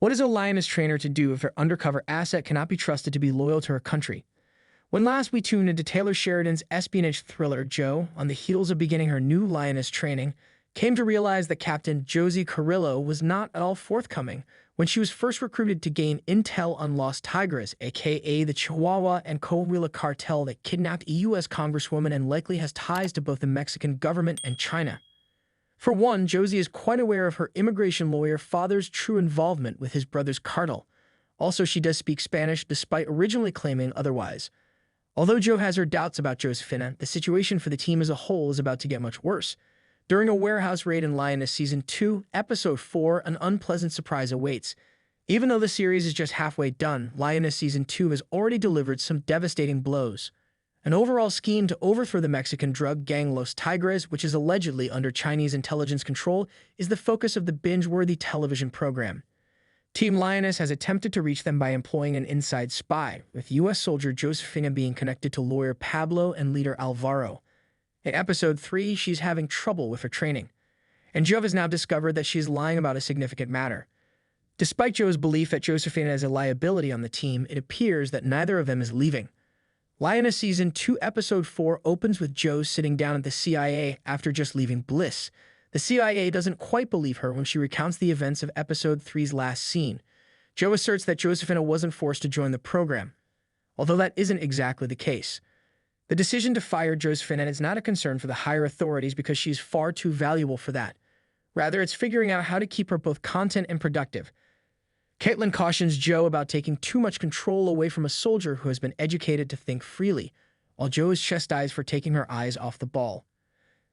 What is a Lioness trainer to do if her undercover asset cannot be trusted to be loyal to her country? When last we tuned into Taylor Sheridan's espionage thriller, Jo, on the heels of beginning her new Lioness training, came to realize that Captain Josie Carrillo was not at all forthcoming when she was first recruited to gain intel on Los Tigres, aka the Chihuahua and Coahuila cartel that kidnapped a U.S. congresswoman and likely has ties to both the Mexican government and China. For one, Josie is quite aware of her immigration lawyer father's true involvement with his brother's cartel. Also, she does speak Spanish despite originally claiming otherwise. Although Jo has her doubts about Josefina, the situation for the team as a whole is about to get much worse. During a warehouse raid in Lioness Season 2, Episode 4, an unpleasant surprise awaits. Even though the series is just halfway done, Lioness Season 2 has already delivered some devastating blows. An overall scheme to overthrow the Mexican drug gang Los Tigres, which is allegedly under Chinese intelligence control, is the focus of the binge-worthy television program. Team Lioness has attempted to reach them by employing an inside spy, with U.S. soldier Josefina being connected to lawyer Pablo and leader Alvaro. In Episode 3, she's having trouble with her training, and Jo has now discovered that she is lying about a significant matter. Despite Jo's belief that Josefina is a liability on the team, it appears that neither of them is leaving. Lioness Season 2 Episode 4 opens with Jo sitting down at the CIA after just leaving Bliss. The CIA doesn't quite believe her when she recounts the events of Episode 3's last scene. Jo asserts that Josefina wasn't forced to join the program, although that isn't exactly the case. The decision to fire Josefina is not a concern for the higher authorities because she's far too valuable for that. Rather, it's figuring out how to keep her both content and productive. Caitlin cautions Jo about taking too much control away from a soldier who has been educated to think freely, while Jo is chastised for taking her eyes off the ball.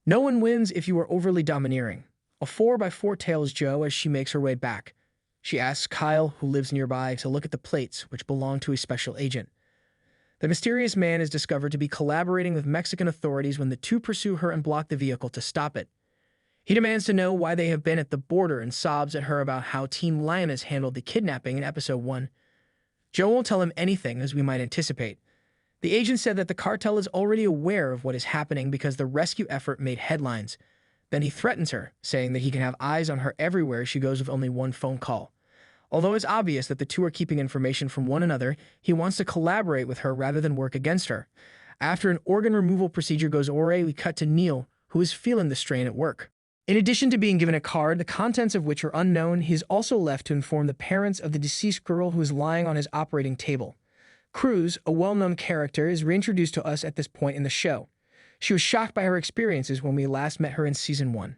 No one wins if you are overly domineering. A 4x4 tails Jo as she makes her way back. She asks Kyle, who lives nearby, to look at the plates, which belong to a special agent. The mysterious man is discovered to be collaborating with Mexican authorities when the two pursue her and block the vehicle to stop it. He demands to know why they have been at the border and sobs at her about how Team Lioness handled the kidnapping in Episode 1. Jo won't tell him anything, as we might anticipate. The agent said that the cartel is already aware of what is happening because the rescue effort made headlines. Then he threatens her, saying that he can have eyes on her everywhere she goes with only one phone call. Although it's obvious that the two are keeping information from one another, he wants to collaborate with her rather than work against her. After an organ removal procedure goes awry, we cut to Neil, who is feeling the strain at work. In addition to being given a card, the contents of which are unknown, he is also left to inform the parents of the deceased girl who is lying on his operating table. Cruz, a well-known character, is reintroduced to us at this point in the show. She was shocked by her experiences when we last met her in Season 1.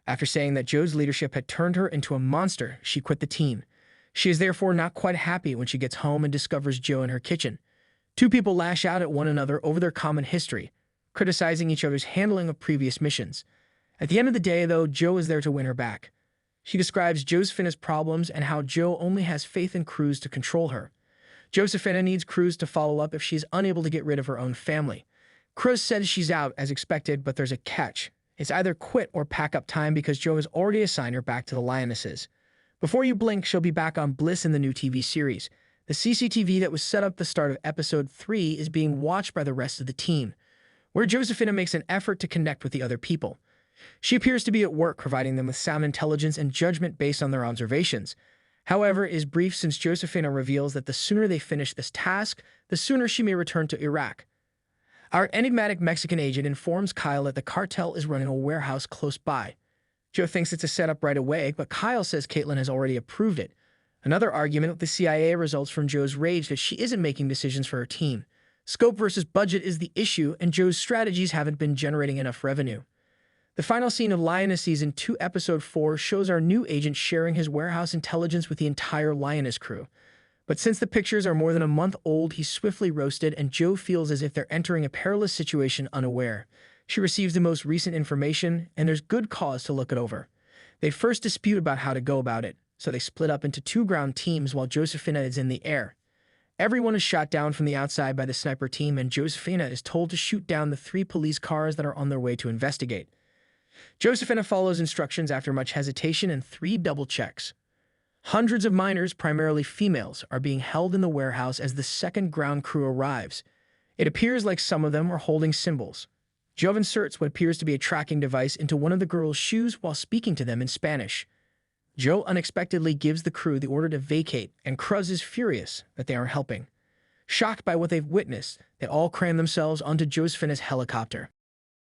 After saying that Jo's leadership had turned her into a monster, she quit the team. She is therefore not quite happy when she gets home and discovers Jo in her kitchen. Two people lash out at one another over their common history, criticizing each other's handling of previous missions. At the end of the day, though, Jo is there to win her back. She describes Josefina's problems and how Jo only has faith in Cruz to control her. Josefina needs Cruz to follow up if she is unable to get rid of her own family. Cruz says she's out as expected, but there's a catch. It's either quit or pack up time because Jo has already assigned her back to the Lionesses. Before you blink, she'll be back on Bliss in the new TV series. The CCTV that was set up at the start of Episode 3 is being watched by the rest of the team, where Josefina makes an effort to connect with the other people. She appears to be at work, providing them with sound intelligence and judgment based on their observations. However, it is brief since Josefina reveals that the sooner they finish this task, the sooner she may return to Iraq. Our enigmatic Mexican agent informs Kyle that the cartel is running a warehouse close by. Jo thinks it's a setup right away, but Kyle says Caitlin has already approved it. Another argument with the CIA results from Jo's rage that she isn't making decisions for her team. Scope versus budget is the issue, and Jo's strategies haven't been generating enough revenue. The final scene of Lioness Season 2 Episode 4 shows our new agent sharing his warehouse intelligence with the entire Lioness crew. But since the pictures are more than a month old, he's swiftly roasted, and Jo feels as if they're entering a perilous situation unaware. She receives the most recent information, and there's good cause to look it over. They first dispute about how to go about it, so they split up into two ground teams while Josefina is in the air. Everyone is shot down from the outside by the sniper team, and Josefina is told to shoot down the 3 police cars that are on their way to investigate. Josefina follows instructions after much hesitation and 3 double checks. Hundreds of miners, primarily females, are being held in the warehouse as the second ground crew arrives. It appears like some of them are holding symbols. Jo inserts what appears to be a tracking device into one of the girls' shoes while speaking to them in Spanish. Joe unexpectedly gives the crew the order to vacate, and Cruz is furious that they aren't helping. Shocked by what they've witnessed, they all cram themselves onto Josephine's helicopter.